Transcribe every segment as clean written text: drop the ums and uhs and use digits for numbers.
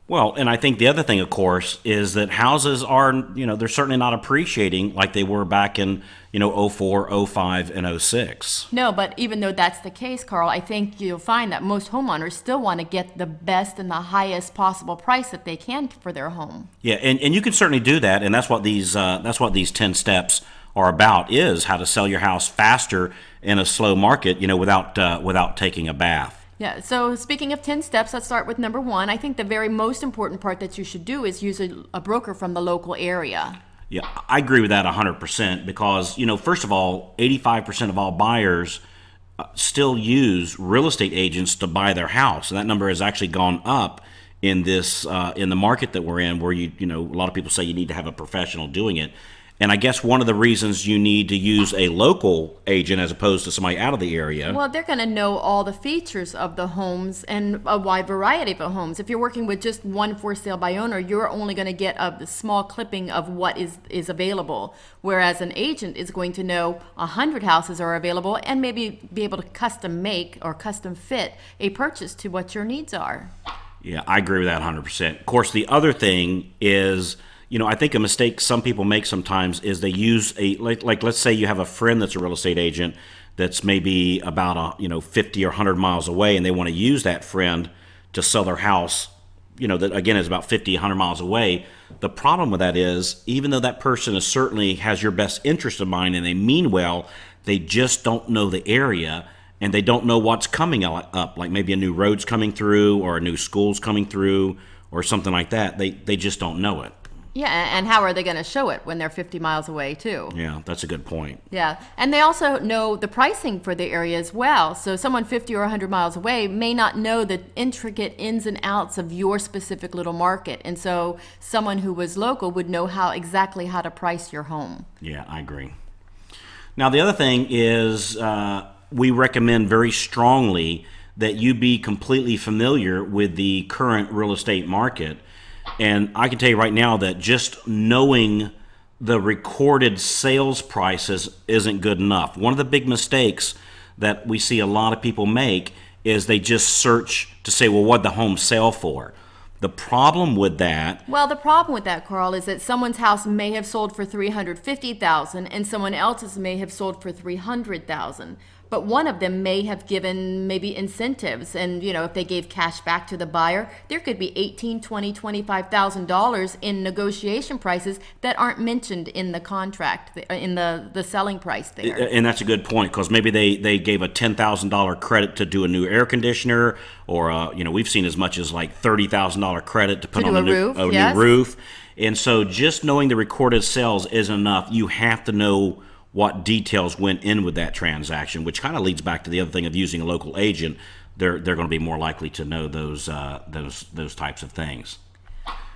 Well, and I think the other thing, of course, is that houses are, they're certainly not appreciating like they were back in, '04, '05, and '06. No, but even though that's the case, Carl, I think you'll find that most homeowners still want to get the best and the highest possible price that they can for their home. Yeah, and you can certainly do that, and that's what these 10 steps are about, is how to sell your house faster in a slow market, without taking a bath. Yeah, so speaking of 10 steps, let's start with number one. I think the very most important part that you should do is use a broker from the local area. Yeah, I agree with that 100% because, first of all, 85% of all buyers still use real estate agents to buy their house, and that number has actually gone up in the market that we're in, where a lot of people say you need to have a professional doing it. And I guess one of the reasons you need to use a local agent as opposed to somebody out of the area. Well, they're going to know all the features of the homes and a wide variety of the homes. If you're working with just one for sale by owner, you're only going to get a small clipping of what is available. Whereas an agent is going to know 100 houses are available and maybe be able to custom make or custom fit a purchase to what your needs are. Yeah, I agree with that 100%. Of course, the other thing is, I think a mistake some people make sometimes is they use like let's say you have a friend that's a real estate agent that's maybe about 50 or 100 miles away, and they want to use that friend to sell their house, that again is about 50, 100 miles away. The problem with that is, even though that person is certainly has your best interest in mind and they mean well, they just don't know the area, and they don't know what's coming up, like maybe a new road's coming through or a new school's coming through or something like that. They just don't know it. Yeah, and how are they going to show it when they're 50 miles away, too? Yeah, that's a good point. Yeah, and they also know the pricing for the area as well. So someone 50 or 100 miles away may not know the intricate ins and outs of your specific little market. And so someone who was local would know exactly how to price your home. Yeah, I agree. Now, the other thing is we recommend very strongly that you be completely familiar with the current real estate market. And I can tell you right now that just knowing the recorded sales prices isn't good enough. One of the big mistakes that we see a lot of people make is they just search to say, well, what'd the home sell for? The problem with that. Well, the problem with that, Carl, is that someone's house may have sold for $350,000 and someone else's may have sold for $300,000. But one of them may have given maybe incentives, and if they gave cash back to the buyer, there could be $18,000, $20,000, $25,000 in negotiation prices that aren't mentioned in the contract, in the selling price there. And that's a good point, because maybe they gave a $10,000 credit to do a new air conditioner, or we've seen as much as like $30,000 credit to put on a roof, new yes. roof. And so just knowing the recorded sales isn't enough. You have to know what details went in with that transaction, which kind of leads back to the other thing of using a local agent. They're going to be more likely to know those types of things.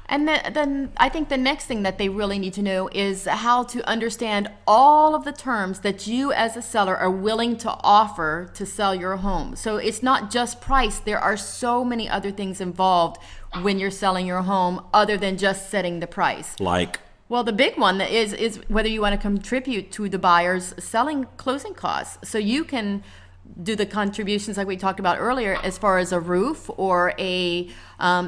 And then I think the next thing that they really need to know is how to understand all of the terms that you as a seller are willing to offer to sell your home. So it's not just price. There are so many other things involved when you're selling your home other than just setting the price. Like? Well, the big one is whether you want to contribute to the buyer's selling closing costs. So you can do the contributions like we talked about earlier as far as a roof or a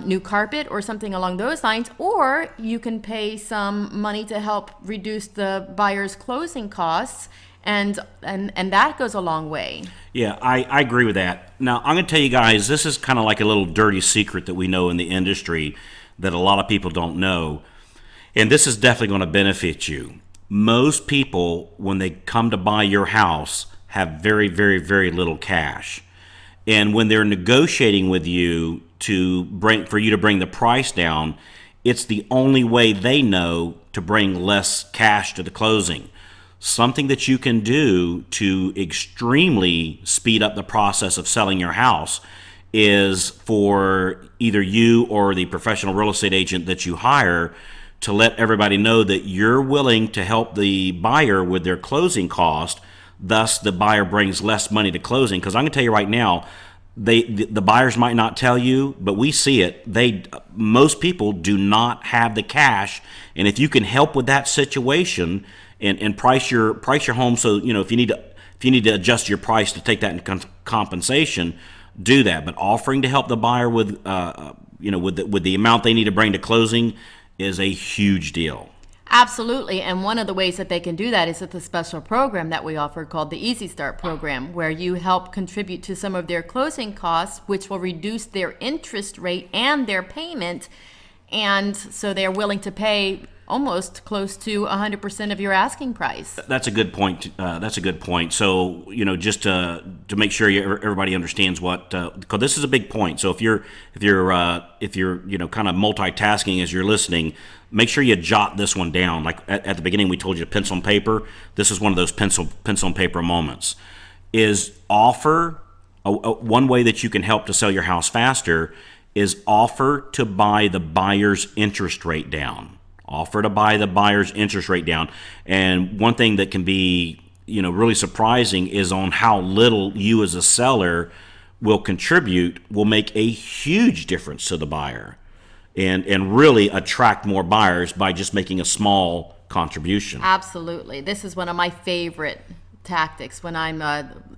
new carpet or something along those lines, or you can pay some money to help reduce the buyer's closing costs, and that goes a long way. Yeah, I agree with that. Now, I'm going to tell you guys, this is kind of like a little dirty secret that we know in the industry that a lot of people don't know. And this is definitely going to benefit you. Most people, when they come to buy your house, have very, very, very little cash. And when they're negotiating with you for you to bring the price down, it's the only way they know to bring less cash to the closing. Something that you can do to extremely speed up the process of selling your house is for either you or the professional real estate agent that you hire to let everybody know that you're willing to help the buyer with their closing cost. Thus, the buyer brings less money to closing. Because I'm going to tell you right now, the buyers might not tell you, but we see it. Most people do not have the cash, and if you can help with that situation and price your home, so if you need to adjust your price to take that into compensation, do that. But offering to help the buyer with with the amount they need to bring to closing is a huge deal. Absolutely. And one of the ways that they can do that is with the special program that we offer called the Easy Start program, where you help contribute to some of their closing costs, which will reduce their interest rate and their payment. And so they're willing to pay almost close to 100% of your asking price. That's a good point. That's a good point. So, just to make sure everybody understands what, because this is a big point. So if you're kind of multitasking as you're listening, make sure you jot this one down. Like at the beginning, we told you to pencil and paper. This is one of those pencil and paper moments. Is offer one way that you can help to sell your house faster is offer to buy the buyer's interest rate down. Offer to buy the buyer's interest rate down. And one thing that can be, really surprising is on how little you as a seller will contribute will make a huge difference to the buyer and really attract more buyers by just making a small contribution. Absolutely. This is one of my favorite tactics when I'm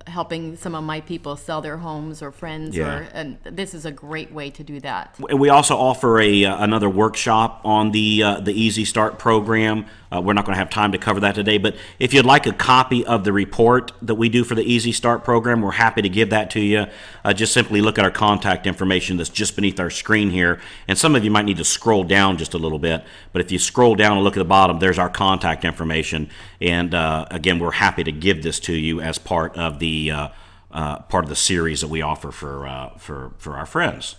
helping some of my people sell their homes or friends. Yeah. And this is a great way to do that. And we also offer another workshop on the Easy Start program. We're not going to have time to cover that today, but if you'd like a copy of the report that we do for the Easy Start program, we're happy to give that to you. Just simply look at our contact information that's just beneath our screen here. And some of you might need to scroll down just a little bit, but if you scroll down and look at the bottom, there's our contact information. And again, we're happy to give this to you as part of the series that we offer for our friends.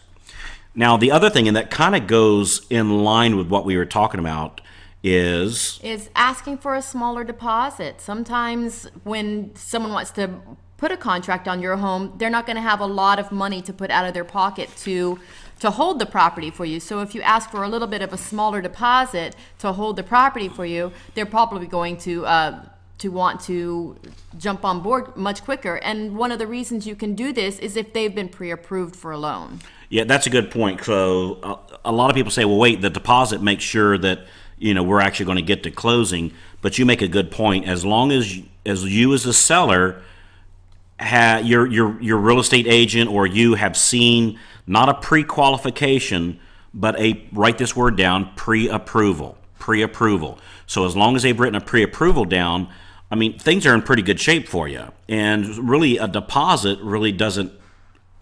Now, the other thing, and that kind of goes in line with what we were talking about, is asking for a smaller deposit. Sometimes when someone wants to put a contract on your home, they're not going to have a lot of money to put out of their pocket to hold the property for you. So if you ask for a little bit of a smaller deposit to hold the property for you, they're probably going to want to jump on board much quicker. And one of the reasons you can do this is if they've been pre-approved for a loan. Yeah, that's a good point. So a lot of people say, well, wait, the deposit makes sure that we're actually going to get to closing. But you make a good point. As long as you as a seller, your real estate agent or you have seen not a pre-qualification, but write this word down, pre-approval. So as long as they've written a pre-approval down, I mean, things are in pretty good shape for you. And really, a deposit really doesn't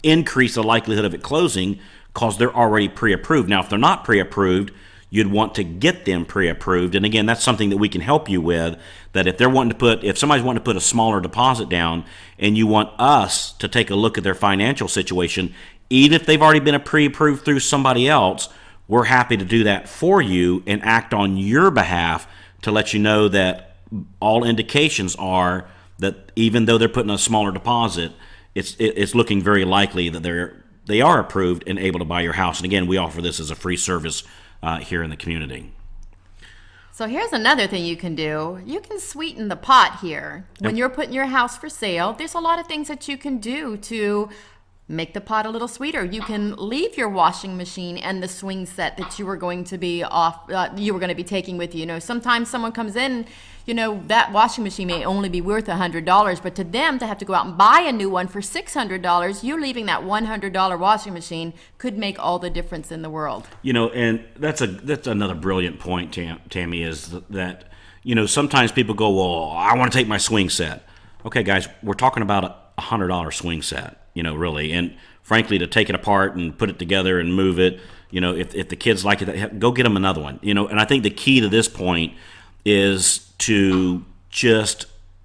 increase the likelihood of it closing because they're already pre-approved. Now, if they're not pre-approved, you'd want to get them pre-approved. And again, that's something that we can help you with, that if somebody's wanting to put a smaller deposit down and you want us to take a look at their financial situation, even if they've already been pre-approved through somebody else, we're happy to do that for you and act on your behalf to let you know that all indications are that even though they're putting a smaller deposit, it's looking very likely that they are approved and able to buy your house. And again, we offer this as a free service here in the community. So here's another thing you can do. You can sweeten the pot here. When you're putting your house for sale, there's a lot of things that you can do to make the pot a little sweeter. You can leave your washing machine and the swing set that you were going to be taking with you. Sometimes someone comes in, that washing machine may only be worth $100, but to them to have to go out and buy a new one for $600, you leaving that $100 washing machine could make all the difference in the world. And that's another brilliant point, Tammy, is that sometimes people go, well, I want to take my swing set. Okay, guys, we're talking about a $100 swing set. Really. And frankly, to take it apart and put it together and move it, if the kids like it, go get them another one. And I think the key to this point is to just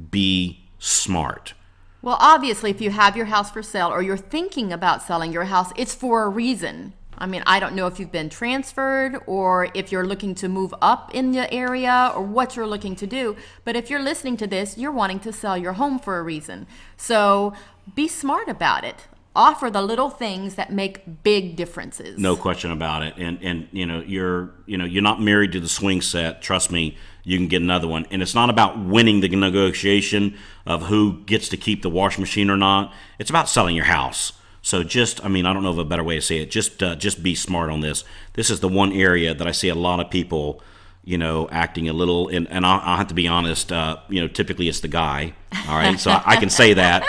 be smart. Well, obviously, if you have your house for sale or you're thinking about selling your house, it's for a reason. I mean, I don't know if you've been transferred or if you're looking to move up in the area or what you're looking to do. But if you're listening to this, you're wanting to sell your home for a reason. So be smart about it. Offer the little things that make big differences. No question about it. And you're not married to the swing set. Trust me, you can get another one. And it's not about winning the negotiation of who gets to keep the washing machine or not. It's about selling your house. So I don't know of a better way to say it. Just be smart on this. This is the one area that I see a lot of people, acting a little, and I'll have to be honest, typically it's the guy, all right? So I can say that,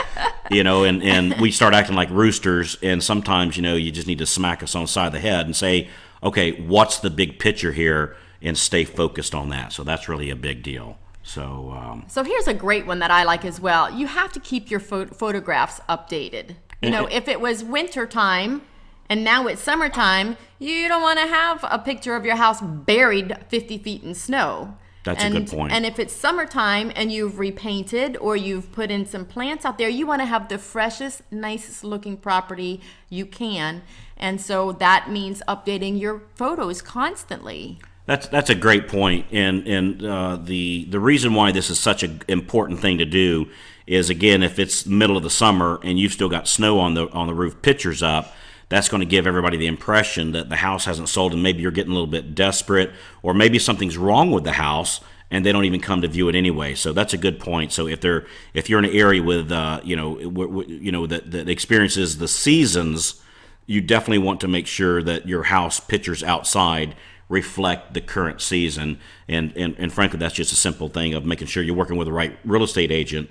and we start acting like roosters, and sometimes, you just need to smack us on the side of the head and say, okay, what's the big picture here, and stay focused on that. So that's really a big deal. So here's a great one that I like as well. You have to keep your photographs updated. If it was winter time and now it's summertime, you don't want to have a picture of your house buried 50 feet in snow. That's a good point. And if it's summertime and you've repainted or you've put in some plants out there, you want to have the freshest, nicest looking property you can. And so that means updating your photos constantly. That's a great point, and the reason why this is such an important thing to do is, again, if it's middle of the summer and you've still got snow on the roof, pictures up, that's going to give everybody the impression that the house hasn't sold, and maybe you're getting a little bit desperate, or maybe something's wrong with the house and they don't even come to view it anyway. So that's a good point. So if you're in an area with that experiences the seasons, you definitely want to make sure that your house pictures outside reflect the current season, and frankly, that's just a simple thing of making sure you're working with the right real estate agent,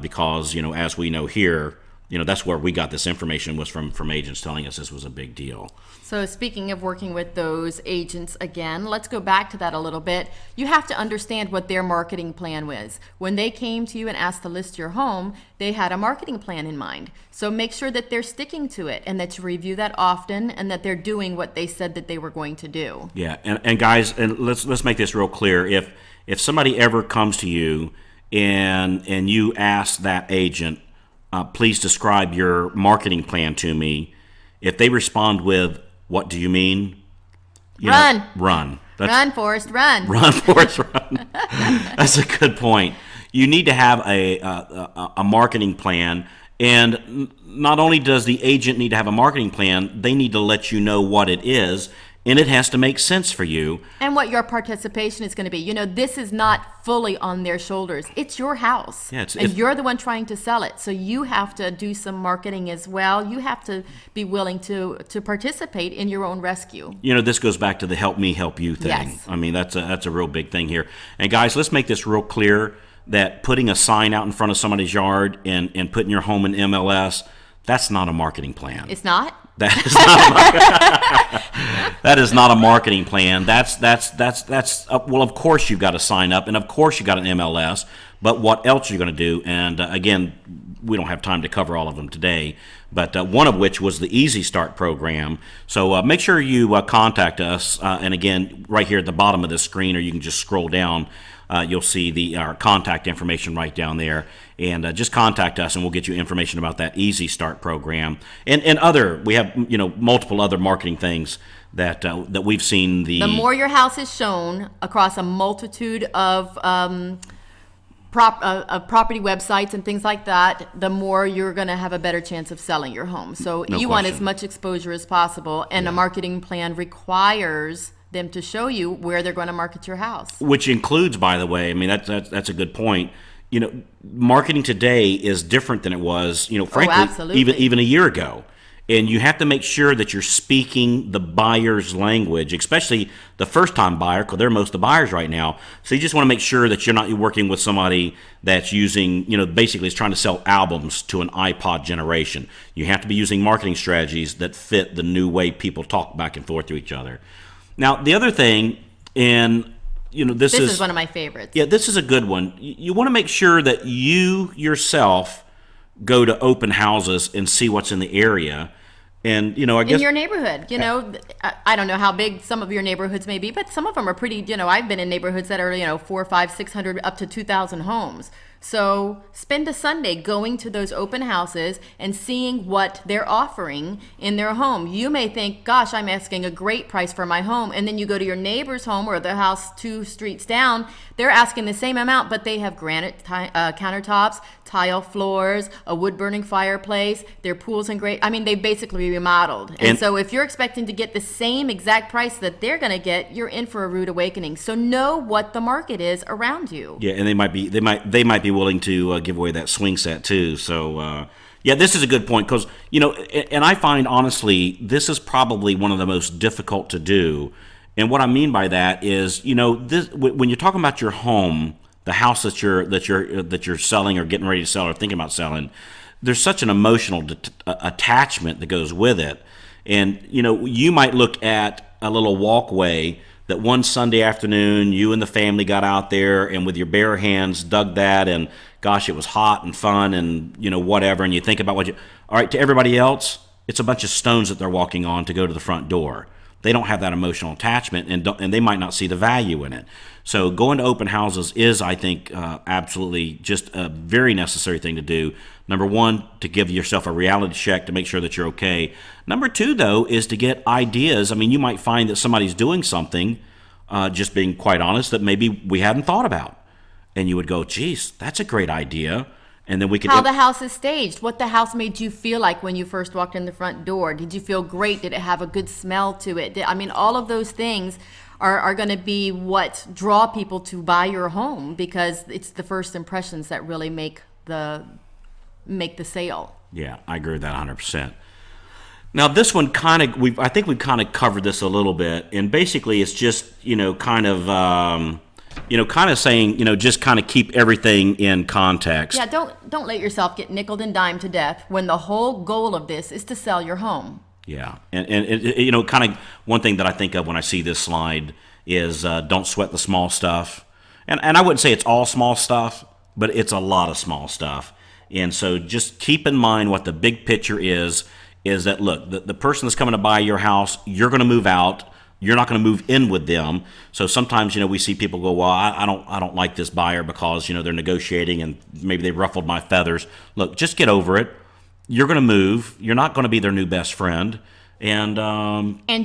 because as we know here, that's where we got this information, was from agents telling us this was a big deal. So speaking of working with those agents again, let's go back to that a little bit. You have to understand what their marketing plan was. When they came to you and asked to list your home, they had a marketing plan in mind. So make sure that they're sticking to it, and that you review that often, and that they're doing what they said that they were going to do. Yeah, and guys, and let's make this real clear. If somebody ever comes to you and you ask that agent, please describe your marketing plan to me, if they respond with, "What do you mean?" Run. Run. Run, Forrest, run. Run, Forrest, run. That's a good point. You need to have a marketing plan, and not only does the agent need to have a marketing plan, they need to let you know what it is, and it has to make sense for you. And what your participation is going to be. This is not fully on their shoulders. It's your house. Yeah, and you're the one trying to sell it. So you have to do some marketing as well. You have to be willing to participate in your own rescue. This goes back to the help me, help you thing. Yes. I mean, that's a real big thing here. And guys, let's make this real clear, that putting a sign out in front of somebody's yard and putting your home in MLS, that's not a marketing plan. It's not? That is not a marketing plan. That's well, of course you've got to sign up, and of course you got an MLS, but what else are you going to do? And again, we don't have time to cover all of them today, but one of which was the Easy Start program. So make sure you contact us, and again, right here at the bottom of the screen, or you can just scroll down. You'll see our contact information right down there, and just contact us, and we'll get you information about that Easy Start program, and we have multiple other marketing things that we've seen. The more your house is shown across a multitude of property websites and things like that, the more you're going to have a better chance of selling your home. So No you want question. as much exposure as possible, and a marketing plan requires them to show you where they're going to market your house. Which includes, by the way, I mean, that's a good point. Marketing today is different than it was, frankly, absolutely. even a year ago. And you have to make sure that you're speaking the buyer's language, especially the first-time buyer, because they're most of the buyers right now. So you just want to make sure that you're not working with somebody that's using, basically is trying to sell albums to an iPod generation. You have to be using marketing strategies that fit the new way people talk back and forth to each other. Now, the other thing, and this is one of my favorites. Yeah, this is a good one. You want to make sure that you yourself go to open houses and see what's in the area. And I guess in your neighborhood, I don't know how big some of your neighborhoods may be, but some of them are pretty. I've been in neighborhoods that are 400, 500, 600, up to 2,000 homes. So spend a Sunday going to those open houses and seeing what they're offering in their home. You may think, gosh, I'm asking a great price for my home. And then you go to your neighbor's home or the house 2 streets down, they're asking the same amount, but they have granite countertops, tile floors, a wood-burning fireplace, their pool's in great, they basically remodeled. And so if you're expecting to get the same exact price that they're going to get, you're in for a rude awakening. So know what the market is around you. Yeah, and they might be willing to give away that swing set too. So this is a good point, because and I find honestly this is probably one of the most difficult to do, And what I mean by that is, when you're talking about your home, the house that you're selling or getting ready to sell or thinking about selling, there's such an emotional attachment that goes with it. And you might look at a little walkway that one Sunday afternoon you and the family got out there and with your bare hands dug that, and gosh, it was hot and fun and whatever. And you think about all right, to everybody else, it's a bunch of stones that they're walking on to go to the front door. They don't have that emotional attachment, and they might not see the value in it. So going to open houses is, I think, absolutely just a very necessary thing to do. Number one, to give yourself a reality check to make sure that you're okay. Number two, though, is to get ideas. I mean, you might find that somebody's doing something, just being quite honest, that maybe we hadn't thought about. And you would go, geez, that's a great idea. And then we could... How the house is staged, what the house made you feel like when you first walked in the front door. Did you feel great? Did it have a good smell to it? I mean, all of those things are going to be what draw people to buy your home, because it's the first impressions that really make the sale. Yeah, I agree with that 100%. Now, this one I think we've kind of covered this a little bit, and basically it's just, kind of saying, just kind of keep everything in context. Yeah, don't let yourself get nickeled and dimed to death when the whole goal of this is to sell your home. Yeah, and kind of one thing that I think of when I see this slide is don't sweat the small stuff. And I wouldn't say it's all small stuff, but it's a lot of small stuff. And so just keep in mind what the big picture is that, look, the person that's coming to buy your house, you're going to move out. You're not going to move in with them. So sometimes, we see people go, well, I don't like this buyer because, they're negotiating and maybe they ruffled my feathers. Look, just get over it. You're going to move. You're not going to be their new best friend. And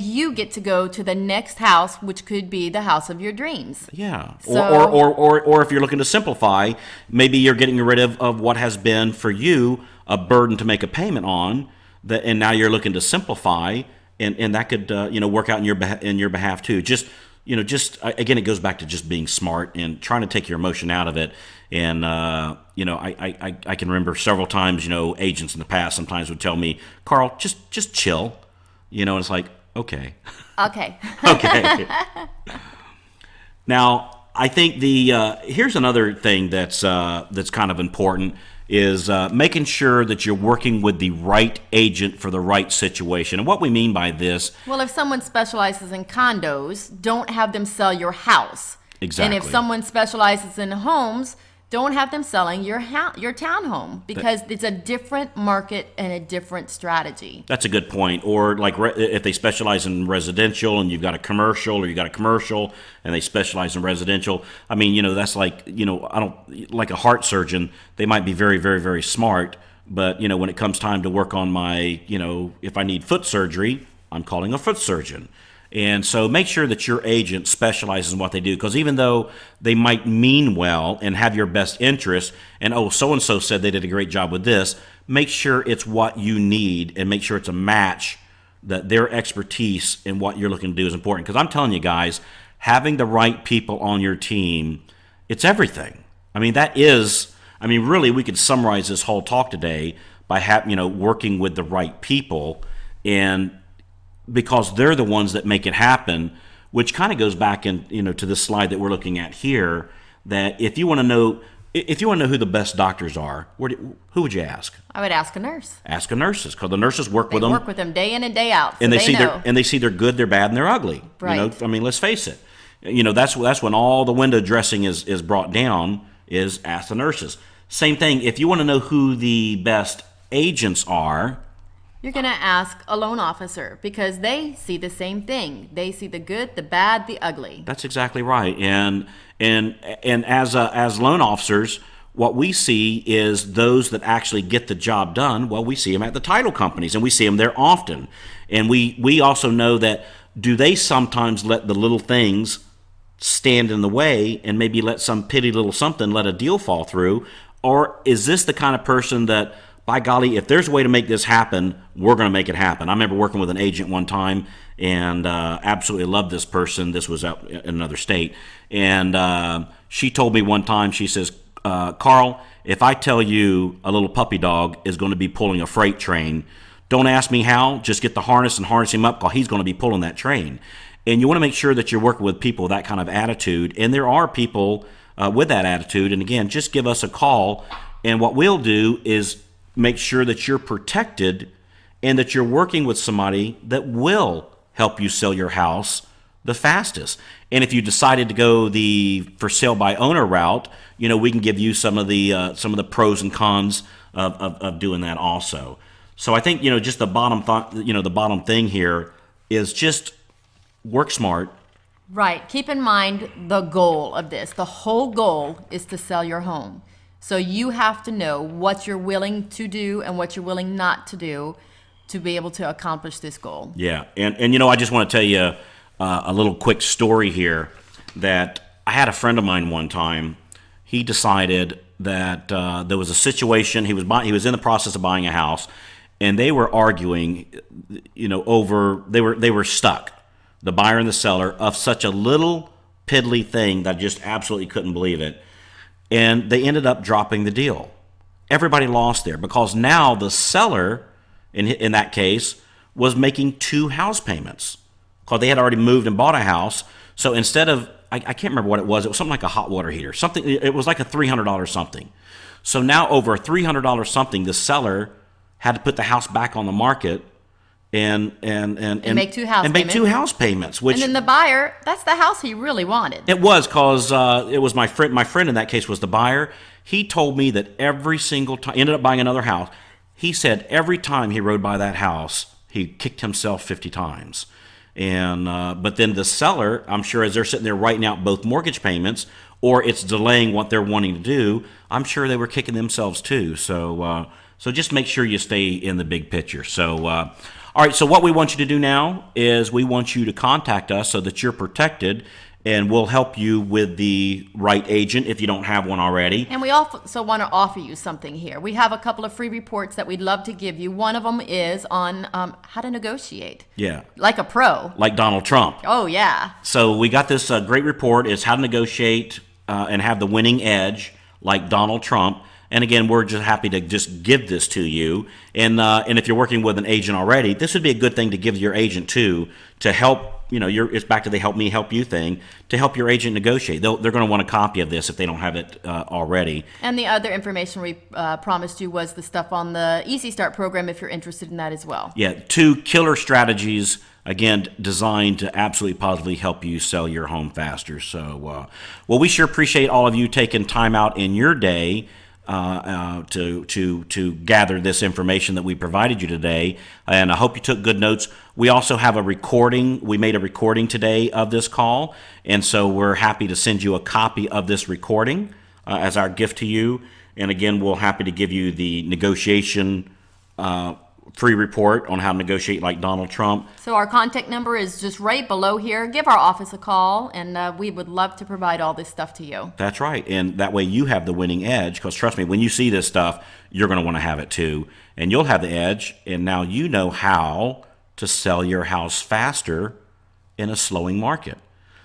you get to go to the next house, which could be the house of your dreams. Yeah. So, or if you're looking to simplify, maybe you're getting rid of what has been for you a burden to make a payment on, and now you're looking to simplify. And that could work out in your behalf too. Just again, it goes back to just being smart and trying to take your emotion out of it. And I can remember several times agents in the past sometimes would tell me, Carl, just chill. And it's like, okay. Okay. Okay. Now, I think here's another thing that's kind of important is making sure that you're working with the right agent for the right situation. And what we mean by this... Well, if someone specializes in condos, don't have them sell your house. Exactly. And if someone specializes in homes, don't have them selling your townhome, because it's a different market and a different strategy. That's a good point. Or like if they specialize in residential and you've got a commercial, or you got a commercial and they specialize in residential. I mean, that's like, I don't like a heart surgeon. They might be very, very, very smart, but when it comes time to work on my, if I need foot surgery, I'm calling a foot surgeon. And so make sure that your agent specializes in what they do, because even though they might mean well and have your best interest, and so-and-so said they did a great job with this, make sure it's what you need and make sure it's a match, that their expertise in what you're looking to do is important. Because I'm telling you guys, having the right people on your team, it's everything. I mean, really we could summarize this whole talk today by working with the right people, and because they're the ones that make it happen, which kind of goes back to this slide that we're looking at here, that if you want to know who the best doctors are, who would you ask? I would ask a nurse. Ask a nurse, because the nurses work with them. They work with them day in and day out, so and they see they're good, they're bad, and they're ugly. Right. I mean, let's face it. That's when all the window dressing is brought down, is ask the nurses. Same thing, if you want to know who the best agents are, you're going to ask a loan officer, because they see the same thing. They see the good, the bad, the ugly. That's exactly right. And as loan officers, what we see is those that actually get the job done. Well, we see them at the title companies, and we see them there often. And we also know that, do they sometimes let the little things stand in the way and maybe let some petty little something let a deal fall through? Or is this the kind of person that, by golly, if there's a way to make this happen, we're going to make it happen? I remember working with an agent one time, and absolutely loved this person. This was out in another state. And she told me one time, she says, Carl, if I tell you a little puppy dog is going to be pulling a freight train, don't ask me how. Just get the harness and harness him up, because he's going to be pulling that train. And you want to make sure that you're working with people with that kind of attitude. And there are people with that attitude. And again, just give us a call. And what we'll do is make sure that you're protected and that you're working with somebody that will help you sell your house the fastest. And if you decided to go the for sale by owner route, we can give you some of the pros and cons of doing that also. So I think just the bottom thing here is just work smart. Right. Keep in mind the goal of this. The whole goal is to sell your home. So you have to know what you're willing to do and what you're willing not to do to be able to accomplish this goal. Yeah. And I just want to tell you a little quick story here that I had a friend of mine one time. He decided that there was a situation. He was in the process of buying a house, and they were arguing, over they were stuck, the buyer and the seller, of such a little piddly thing that I just absolutely couldn't believe it. And they ended up dropping the deal. Everybody lost there because now the seller, in that case, was making 2 house payments because they had already moved and bought a house. So instead of, I can't remember what it was something like a hot water heater. It was like a $300 something. So now over a $300 something, the seller had to put the house back on the market and make 2 house and make 2 house payments. Which, and then the buyer, that's the house he really wanted. it was because it was my friend. My friend in that case was the buyer. He told me that every single time, ended up buying another house. He said every time he rode by that house, he kicked himself 50 times. And but then the seller, I'm sure, as they're sitting there writing out both mortgage payments, or it's delaying what they're wanting to do, I'm sure they were kicking themselves too. So just make sure you stay in the big picture. So all right. So what we want you to do now is we want you to contact us so that you're protected, and we'll help you with the right agent if you don't have one already. And we also want to offer you something here. We have a couple of free reports that we'd love to give you. One of them is on how to negotiate. Yeah. Like a pro. Like Donald Trump. Oh, yeah. So we got this great report. It's how to negotiate and have the winning edge like Donald Trump. And again, we're just happy to just give this to you. And if you're working with an agent already, this would be a good thing to give your agent too, to help. It's back to the help me help you thing, to help your agent negotiate. They're going to want a copy of this if they don't have it already. And the other information we promised you was the stuff on the Easy Start program if you're interested in that as well. Yeah, 2 killer strategies, again, designed to absolutely positively help you sell your home faster. So, well, we sure appreciate all of you taking time out in your day to gather this information that we provided you today, and I hope you took good notes. We also have a recording. We made a recording today of this call, and so we're happy to send you a copy of this recording as our gift to you. And again, we're happy to give you the negotiation free report on how to negotiate like Donald Trump. So our contact number is just right below here. Give our office a call, and we would love to provide all this stuff to you. That's right. And that way you have the winning edge, because trust me, when you see this stuff, you're going to want to have it too. And you'll have the edge, and now you know how to sell your house faster in a slowing market.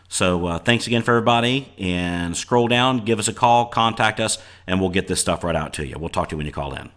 So thanks again for everybody, and scroll down, give us a call, contact us, and we'll get this stuff right out to you. We'll talk to you when you call in.